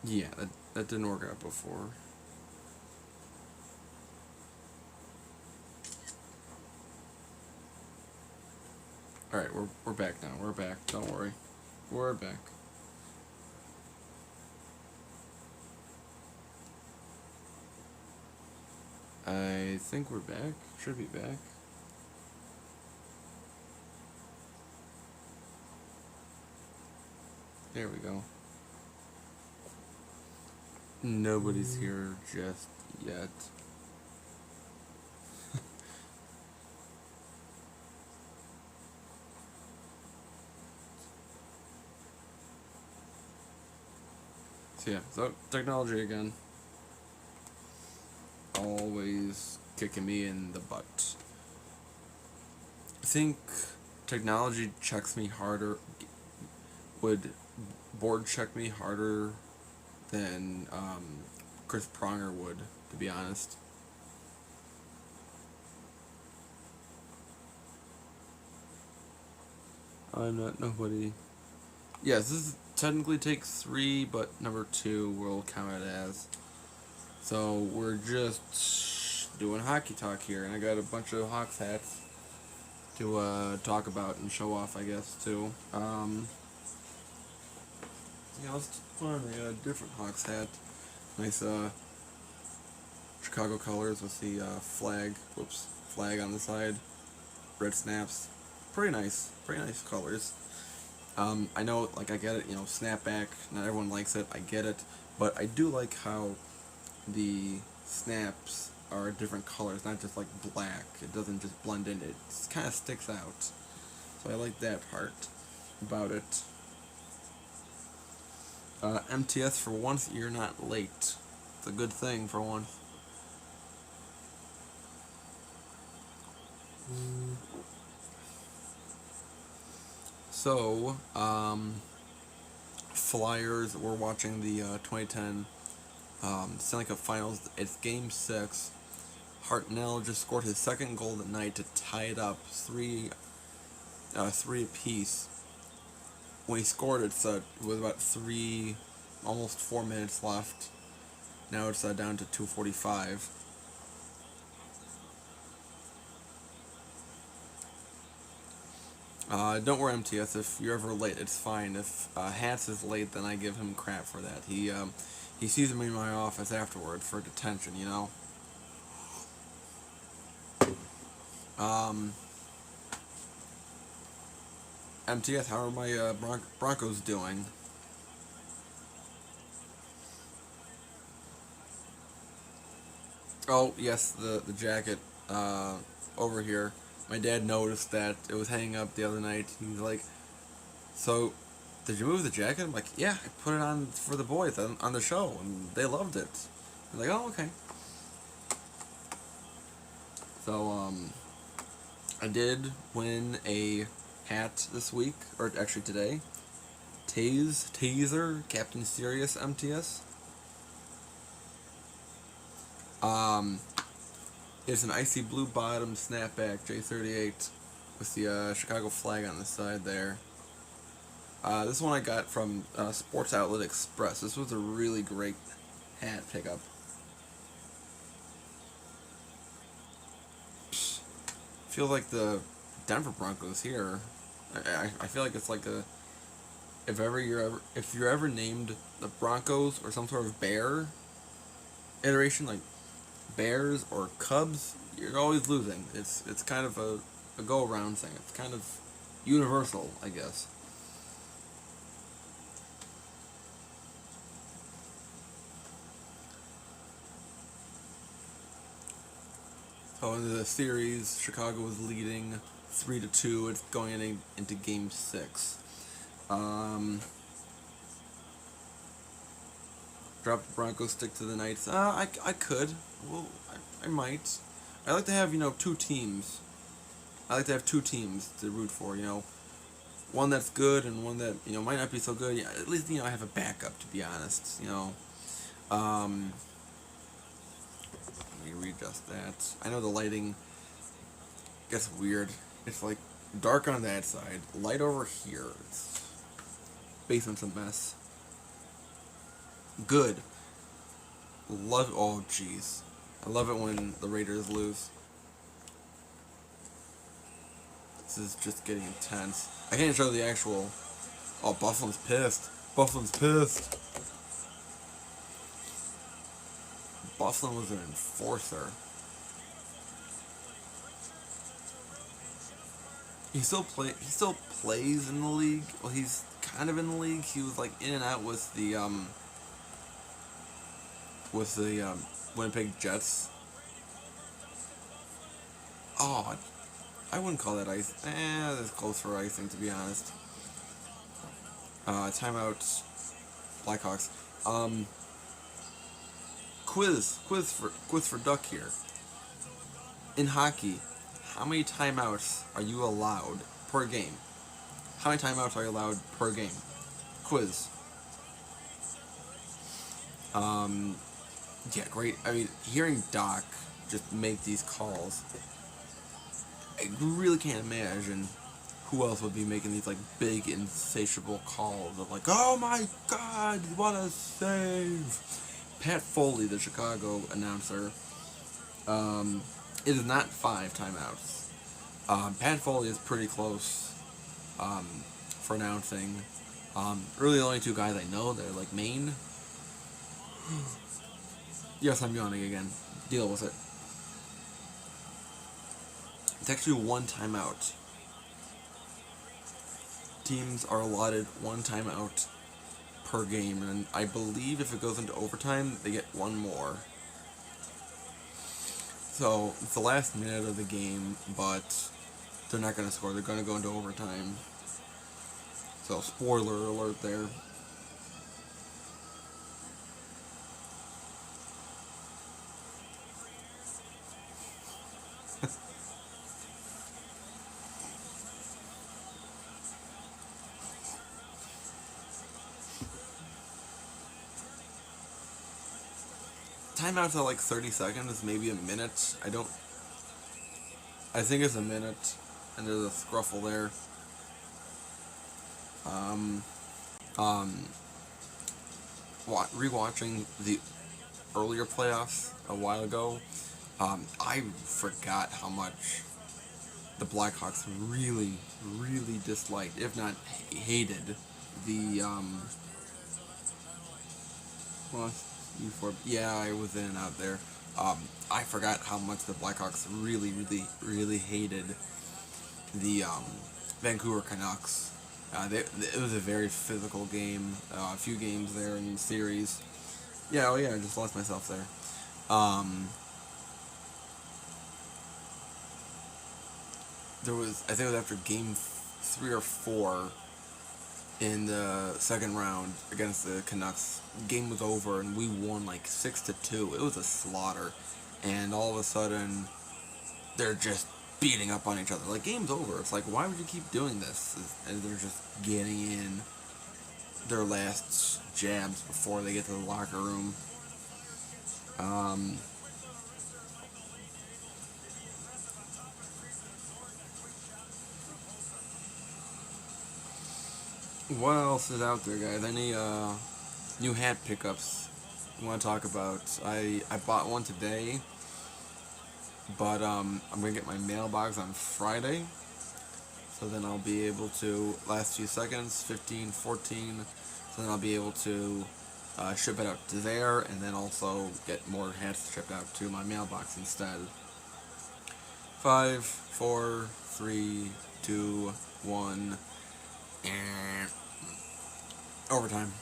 Yeah, that didn't work out before. Alright, we're back now. We're back. Don't worry. We're back. I think we're back. Should be back. There we go. Nobody's here just yet. So yeah, so technology again. Always kicking me in the butt. I think technology checks me harder, would board check me harder than Chris Pronger would, to be honest. I'm not nobody. Yes, this technically takes 3, but number 2 will count it as. So we're just doing hockey talk here, and I got a bunch of Hawks hats to talk about and show off, I guess, too. Yeah, let's find a different Hawks hat. Nice Chicago colors with the flag on the side, red snaps. Pretty nice colors. I know, like, I get it, snapback, not everyone likes it, I get it, but I do like how the snaps are different colors, not just like black. It doesn't just blend in, it kind of sticks out. So I like that part about it. MTS, for once, you're not late. It's a good thing for once. So, Flyers, we're watching the 2010 Stanley Cup Finals. It's Game 6. Hartnell just scored his second goal of the night to tie it up, three apiece. When he scored, it was about almost 4 minutes left. Now it's down to 2:45. Don't worry, MTS. If you're ever late, it's fine. If Hats is late, then I give him crap for that. He sees me in my office afterward for detention. Um, MTS, how are my Broncos doing? Oh yes, the jacket over here. My dad noticed that it was hanging up the other night. He's like, "So, did you move the jacket?" I'm like, "Yeah, I put it on for the boys on the show, and they loved it." I'm like, "Oh, okay." So I did win a hat this week, or actually today. Taser Captain Serious MTS. Um, it's an icy blue bottom snapback J38 with the Chicago flag on the side there. This one I got from Sports Outlet Express. This was a really great hat pickup. Feels like the Denver Broncos here. I feel like it's like a if you're ever named the Broncos or some sort of bear iteration like Bears or Cubs, you're always losing. It's kind of a go around thing. It's kind of universal, I guess. So in the series, Chicago is leading 3-2. It's going into Game 6. Um, drop the Broncos, stick to the Knights. I could. Well, I might. I like to have two teams. I like to have two teams to root for. One that's good and one that might not be so good. Yeah, at least I have a backup. To be honest, Um, let me readjust that. I know the lighting gets weird. It's like dark on that side, light over here. Basement's a mess. Good. Love. Oh, jeez. I love it when the Raiders lose. This is just getting intense. I can't show the actual. Oh, Buffalo's pissed. Buffalo's pissed. Buffalo was an enforcer. He still plays in the league. Well, he's kind of in the league. He was like in and out with the Winnipeg Jets. Oh, I wouldn't call that ice. That's close for icing, to be honest. Timeout. Blackhawks. Quiz for Duck here. In hockey, how many timeouts are you allowed per game? How many timeouts are you allowed per game? Quiz. Yeah, great. I mean, hearing Doc just make these calls, I really can't imagine who else would be making these like big, insatiable calls of like, oh my God, what a save! Pat Foley, the Chicago announcer, it is not 5 timeouts. Pat Foley is pretty close for announcing. Really, the only 2 guys I know, they're like Maine. Yes, I'm yawning again. Deal with it. It's actually 1 timeout. Teams are allotted 1 timeout per game, and I believe if it goes into overtime, they get 1 more. So, it's the last minute of the game, but they're not going to score. They're going to go into overtime. So, spoiler alert there. Timeouts are like 30 seconds, maybe a minute. I think it's a minute, and there's a scruffle there. Rewatching the earlier playoffs a while ago, I forgot how much the Blackhawks really, really disliked, if not hated, the well, yeah, I was in and out there. I forgot how much the Blackhawks really, really, really hated the Vancouver Canucks. It was a very physical game. A few games there in the series. Yeah, oh yeah, I just lost myself there. There was, I think it was after game 3 or 4 in the second round against the Canucks. Game was over and we won like 6-2. It was a slaughter, and all of a sudden they're just beating up on each other. Like, game's over. It's like, why would you keep doing this? And they're just getting in their last jabs before they get to the locker room. What else is out there, guys? Any new hat pickups you want to talk about? I bought one today, but I'm gonna get my mailbox on Friday, so then I'll be able to, last few seconds, 15, 14, so then I'll be able to ship it out to there, and then also get more hats shipped out to my mailbox instead. 5, 4, 3, 2, 1, and overtime.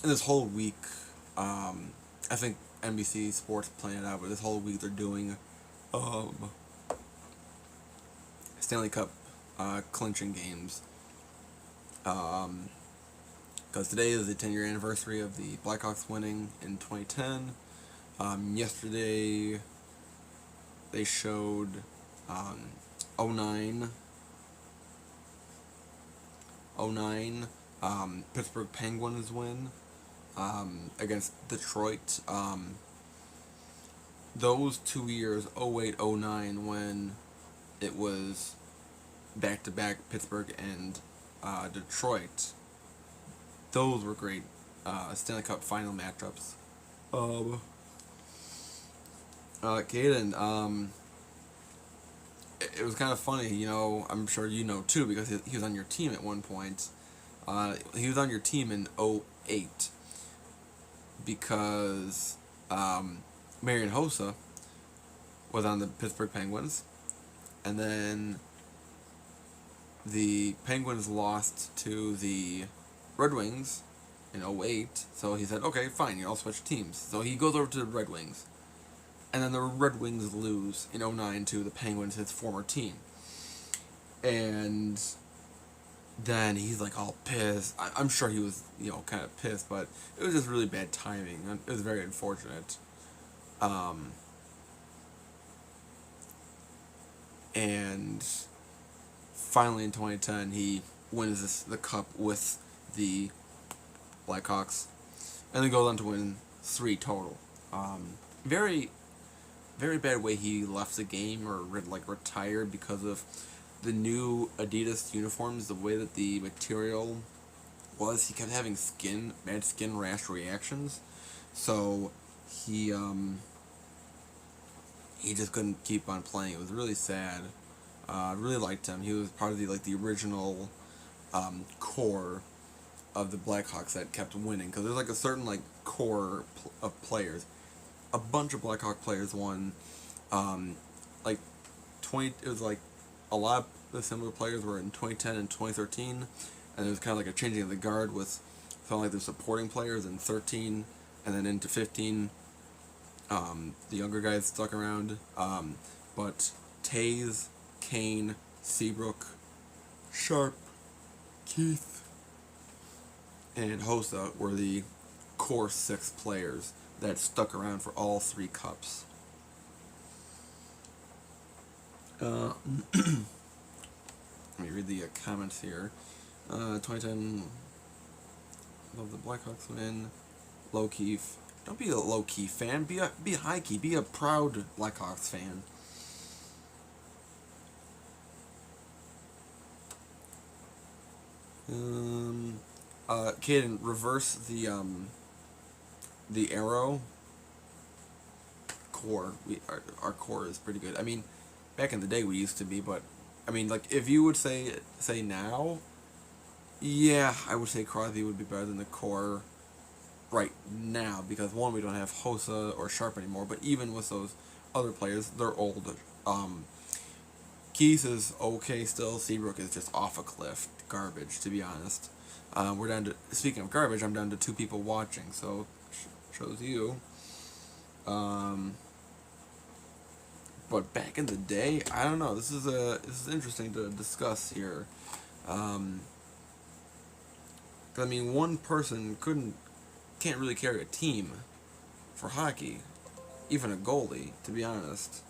This whole week, I think NBC Sports planned it out, but this whole week they're doing Stanley Cup clinching games. Because today is the 10-year anniversary of the Blackhawks winning in 2010. Yesterday they showed 09 Pittsburgh Penguins win against Detroit. Those 2 years, 08, 09, when it was back-to-back Pittsburgh and Detroit. Those were great Stanley Cup final matchups. Um, Caden, it was kind of funny, you know, I'm sure you know too, because he was on your team at one point. He was on your team in '08 because Marian Hossa was on the Pittsburgh Penguins, and then the Penguins lost to the Red Wings in '08, so he said, okay, fine, I'll switch teams. So he goes over to the Red Wings, and then the Red Wings lose in '09 to the Penguins, his former team. And then he's like all pissed. I'm sure he was, you know, kind of pissed, but it was just really bad timing. It was very unfortunate. Um, and finally in 2010, he wins the cup with the Blackhawks, and then goes on to win 3 total. Very, very bad way he left the game or retired because of the new Adidas uniforms. The way that the material was, he kept having bad skin rash reactions, so he just couldn't keep on playing. It was really sad. I really liked him. He was part of the original core of the Blackhawks that kept winning, because there's a certain core of players. A bunch of Blackhawk players won, like 20. It was a lot of the similar players were in 2010 and 2013, and it was kind of like a changing of the guard with felt like the supporting players in 13, and then into 15. The younger guys stuck around, but Taze, Kane, Seabrook, Sharp, Keith, and Hossa were the core 6 players that stuck around for all 3 cups. Let me read the comments here. 2010, love the Blackhawks win. Low key, don't be a low key fan. Be a high key. Be a proud Blackhawks fan. Caden, reverse the arrow. Core. Our core is pretty good. I mean, back in the day we used to be, but I mean, if you would say now, yeah, I would say Crosby would be better than the core right now, because one, we don't have Hossa or Sharp anymore, but even with those other players, they're old. Keith is okay still. Seabrook is just off a cliff, garbage, to be honest. We're down to, speaking of garbage, I'm down to 2 people watching, so shows you. But back in the day, I don't know. This is interesting to discuss here. I mean, one person can't really carry a team for hockey, even a goalie, to be honest.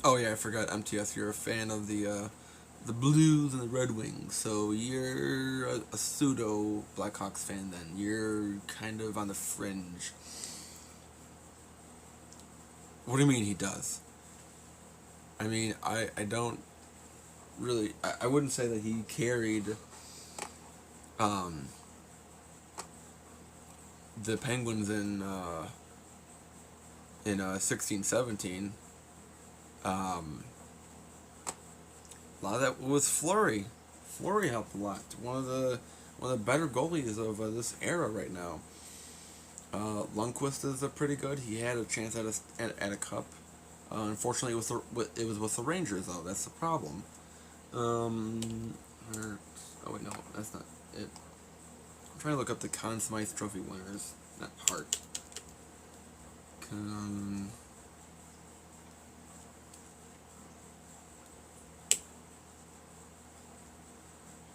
Oh yeah, I forgot. MTS, you're a fan of the Blues and the Red Wings, so you're a pseudo Blackhawks fan. Then you're kind of on the fringe. What do you mean he does? I mean, I don't really. I wouldn't say that he carried the Penguins in 16-17. A lot of that was Fleury. Fleury helped a lot. One of the better goalies of this era right now. Lundqvist is pretty good. He had a chance at a cup. Unfortunately, it was with the Rangers though. That's the problem. Oh wait, no, that's not it. I'm trying to look up the Conn Smythe Trophy winners. Not Hart.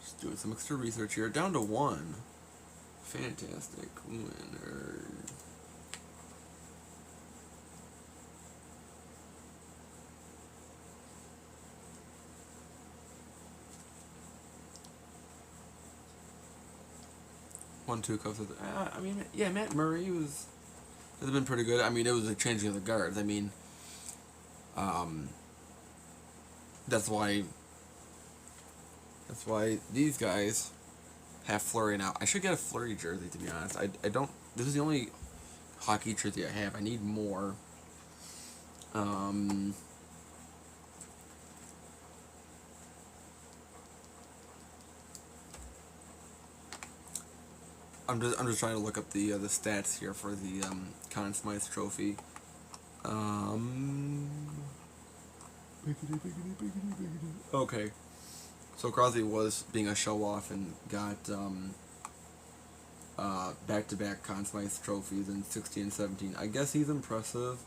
Just doing some extra research here. Down to 1. Fantastic winner. Won 2 cups. I mean, yeah, Matt Murray was has been pretty good. I mean, it was a changing of the guards. I mean, um, that's why these guys have Fleury now. I should get a Fleury jersey, to be honest. I don't. This is the only hockey jersey I have. I need more. Um, I'm just trying to look up the stats here for the Conn Smythe Trophy. Okay, so Crosby was being a show off and got back-to-back Conn Smythe trophies in 16 and 17. I guess he's impressive.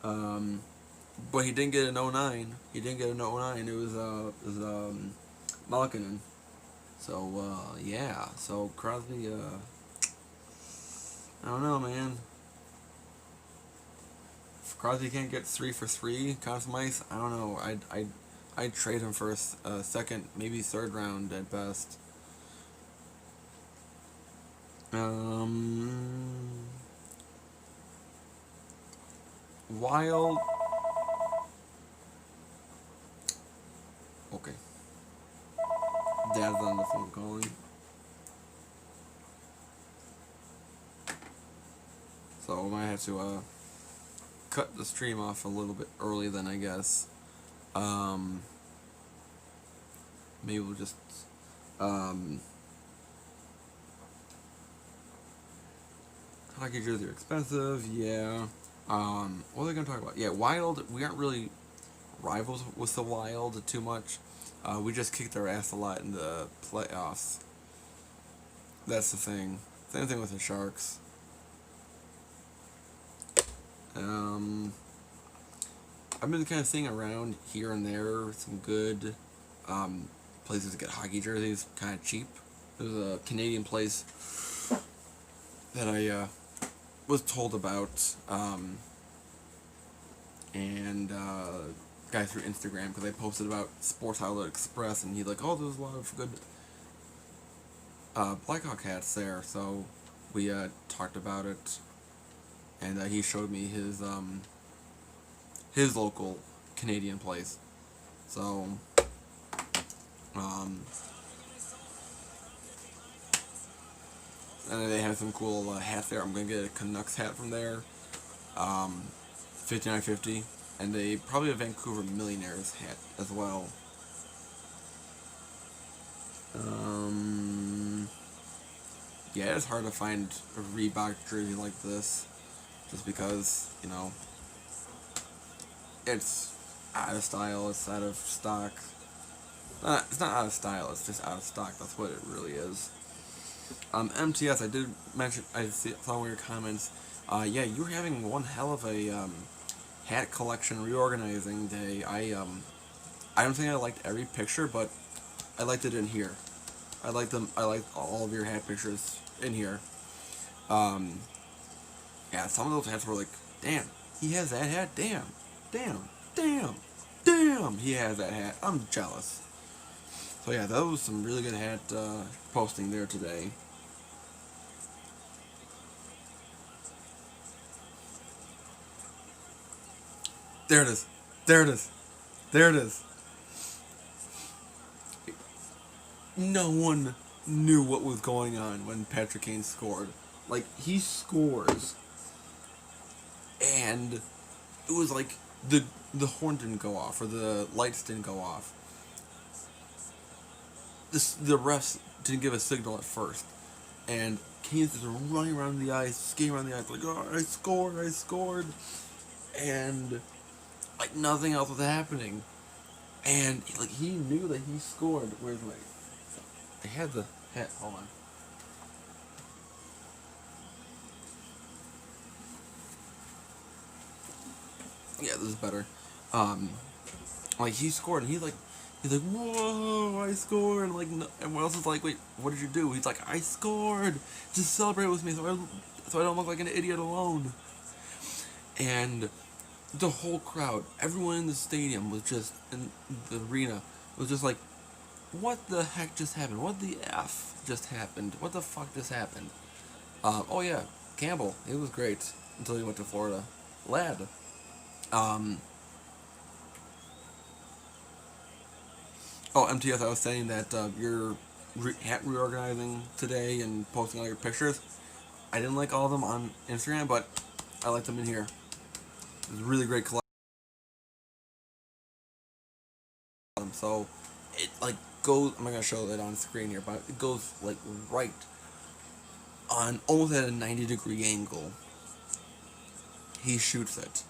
But he didn't get an 09. He didn't get an 09. It was Malkinen. So yeah. So Crosby, I don't know, man. If Crosby can't get 3 for 3 Conn Smythe, I don't know. I'd trade him for a second, maybe third round at best. Wild. Okay. Dad's on the phone calling. So I might have to cut the stream off a little bit early then, I guess. Maybe we'll just hockey jerseys are expensive, yeah. What are they gonna talk about? Yeah, Wild, we aren't really rivals with the Wild too much. We just kicked their ass a lot in the playoffs. That's the thing. Same thing with the Sharks. I've been kind of seeing around here and there some good places to get hockey jerseys, kind of cheap. There's a Canadian place that I was told about, and guy through Instagram, because I posted about Sports Outlet Express, and he's like, oh, there's a lot of good Blackhawk hats there, so we talked about it, and he showed me his local Canadian place, so, and then they have some cool hats there. I'm gonna get a Canucks hat from there, $59.50, and they probably a Vancouver Millionaires hat as well. Yeah, it's hard to find a Reebok jersey like this, just because, you know, it's out of style, it's out of stock. It's not out of style, it's just out of stock, that's what it really is. MTS, I did mention, saw one of your comments, yeah, you were having one hell of a, hat collection reorganizing day. I don't think I liked every picture, but I liked it in here. I liked all of your hat pictures in here. Yeah, some of those hats were like, damn, he has that hat, damn, he has that hat, I'm jealous. So yeah, that was some really good hat posting there today. There it is. No one knew what was going on when Patrick Kane scored. Like, he scores, and it was like the horn didn't go off, or the lights didn't go off. The refs didn't give a signal at first, and Kane's just running around the ice, skating around the ice, like, oh, I scored, and like nothing else was happening, and like he knew that he scored. Where's my? I had the hat. Hold on. Yeah, this is better. Like he scored, and he's like, whoa, I scored. And like, everyone else is like, wait, what did you do? He's like, I scored. Just celebrate with me, so I don't look like an idiot alone. And the whole crowd, everyone in the stadium was just, in the arena, was just like, what the heck just happened? What the F just happened? What the fuck just happened? Oh yeah, Campbell, it was great. until he went to Florida. Lad. Um, MTS, I was saying that you're reorganizing today and posting all your pictures. I didn't like all of them on Instagram, but I like them in here. It's a really great collection. So it like goes. I'm not gonna show it on screen here, but it goes like right on almost at a 90-degree angle. He shoots it,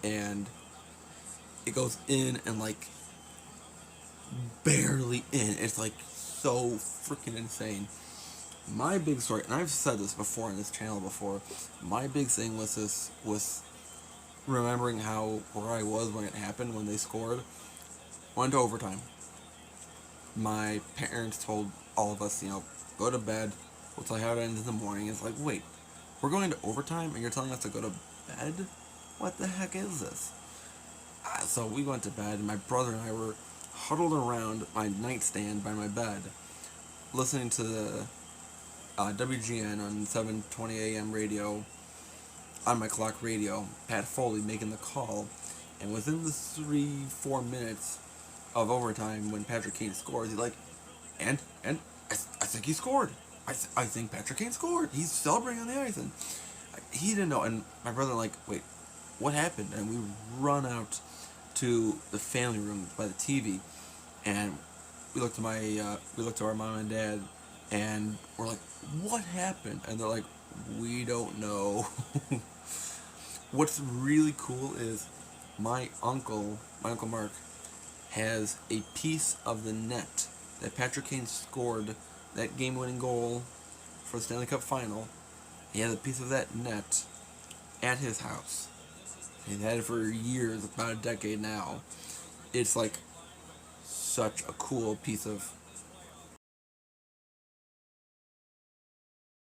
and it goes in and like barely in. It's like so freaking insane. My big story, and I've said this before on this channel before. My big thing was this was remembering how where I was when it happened when they scored. Went to overtime. My parents told all of us, go to bed. We'll tell you how it ends in the morning. It's like, wait, we're going to overtime and you're telling us to go to bed? What the heck is this? So we went to bed, and my brother and I were huddled around my nightstand by my bed, listening to the WGN on 7:20 a.m. radio, on my clock radio, Pat Foley making the call, and within the 3-4 minutes of overtime, when Patrick Kane scores, he's like, I think he scored. I think Patrick Kane scored. He's celebrating on the ice, and he didn't know. And my brother like, wait, what happened? And we run out to the family room by the TV, and we looked to our mom and dad, and we're like, what happened? And they're like, we don't know. What's really cool is my uncle Mark, has a piece of the net that Patrick Kane scored that game-winning goal for the Stanley Cup Final. He has a piece of that net at his house. He's had it for years, about a decade now. It's like such a cool piece of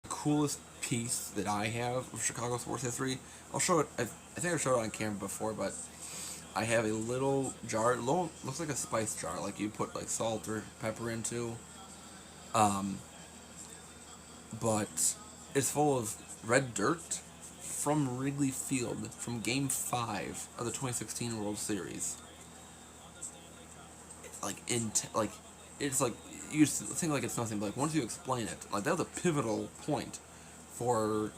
coolest piece that I have of Chicago sports history. I'll show it. I think I've showed it on camera before, but I have a little jar. It looks like a spice jar, like you put like salt or pepper into. Um, but it's full of red dirt from Wrigley Field from Game 5 of the 2016 World Series. Like it's like you think like it's nothing, but like once you explain it, like that was a pivotal point for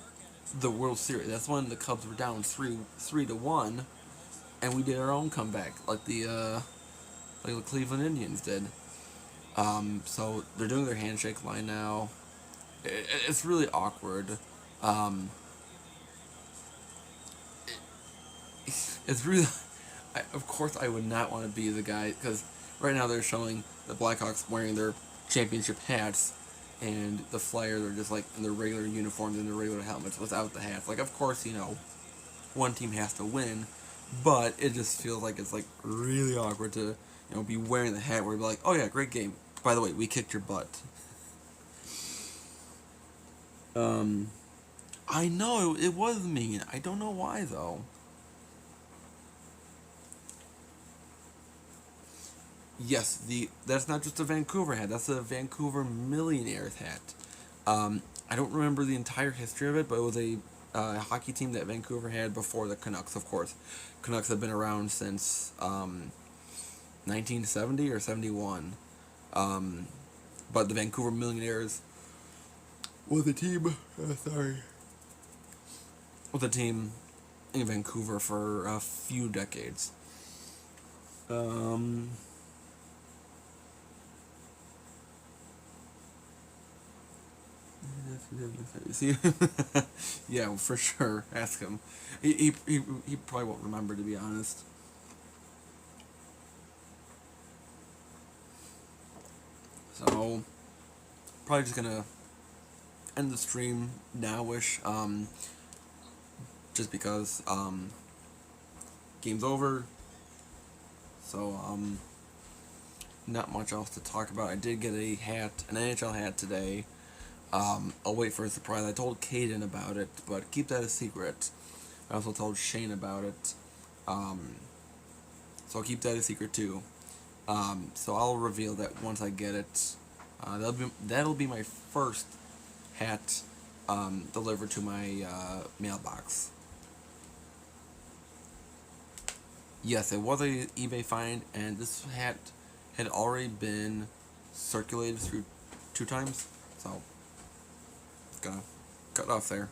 the World Series. That's when the Cubs were down 3-1, and we did our own comeback, like the Cleveland Indians did. So they're doing their handshake line now. It's really awkward. Um, it's really. Of course, I would not want to be the guy, because right now they're showing the Blackhawks wearing their championship hats, and the Flyers are just like in their regular uniforms and their regular helmets without the hats. Like, of course, one team has to win, but it just feels like it's like really awkward to be wearing the hat where you're like, oh yeah, great game. By the way, we kicked your butt. I know it was mean. I don't know why though. Yes, that's not just a Vancouver hat. That's a Vancouver Millionaires hat. I don't remember the entire history of it, but it was a hockey team that Vancouver had before the Canucks. Of course, Canucks have been around since 1970 or 71. But the Vancouver Millionaires was a team. Was a team in Vancouver for a few decades. Um, See, yeah, for sure. Ask him. He probably won't remember, to be honest. So probably just gonna end the stream nowish. Just because game's over. So not much else to talk about. I did get a hat, an NHL hat today. I'll wait for a surprise. I told Caden about it, but keep that a secret. I also told Shane about it. So I'll keep that a secret too. So I'll reveal that once I get it. That'll be my first hat delivered to my mailbox. Yes, it was a eBay find, and this hat had already been circulated through 2 times, so gonna cut it off there.